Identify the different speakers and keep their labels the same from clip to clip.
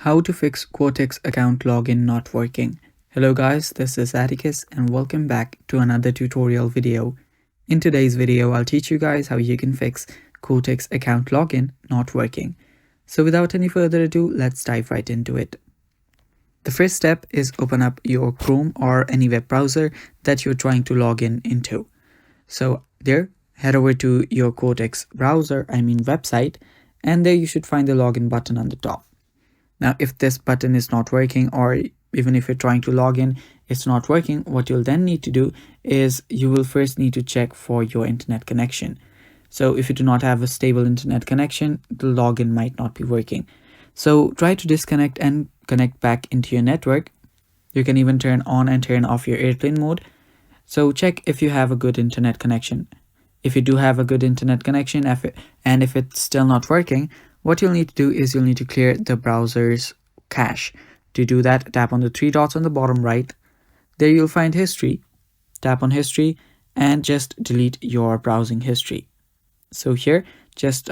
Speaker 1: How to fix Quotex account login not working. Hello guys, this is Atticus and welcome back to another tutorial video. In today's video, I'll teach you guys how you can fix Quotex account login not working. So without any further ado, let's dive right into it. The first step is open up your Chrome or any web browser that you're trying to log into. So there, head over to your Quotex website, and there you should find the login button on the top. Now, if this button is not working, or even if you're trying to log in, it's not working, what you'll then need to do is you will first need to check for your internet connection. So if you do not have a stable internet connection, the login might not be working. So try to disconnect and connect back into your network. You can even turn on and turn off your airplane mode. So check if you have a good internet connection. If you do have a good internet connection, and if it's still not working, what you'll need to do is you'll need to clear the browser's cache. To do that, tap on the three dots on the bottom right. There you'll find history. Tap on history and just delete your browsing history. So here, just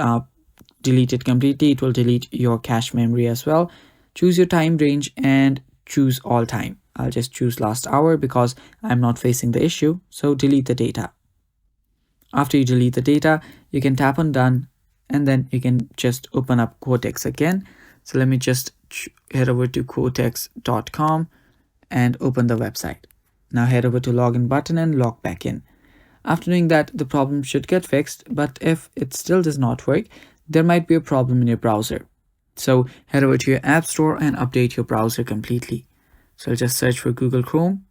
Speaker 1: delete it completely. It will delete your cache memory as well. Choose your time range and choose all time. I'll just choose last hour because I'm not facing the issue. So delete the data. After you delete the data, you can tap on done, and then you can just open up Quotex again. So let me just head over to quotex.com and open the website. Now head over to login button and log back in. After doing that, the problem should get fixed, but if it still does not work, there might be a problem in your browser. So head over to your app store and update your browser completely. So I'll just search for Google Chrome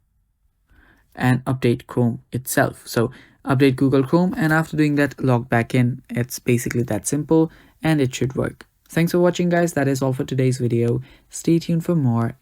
Speaker 1: and update Chrome itself. So update Google Chrome, and after doing that, log back in. It's basically that simple and it should work. Thanks for watching guys. That is all for today's video. Stay tuned for more.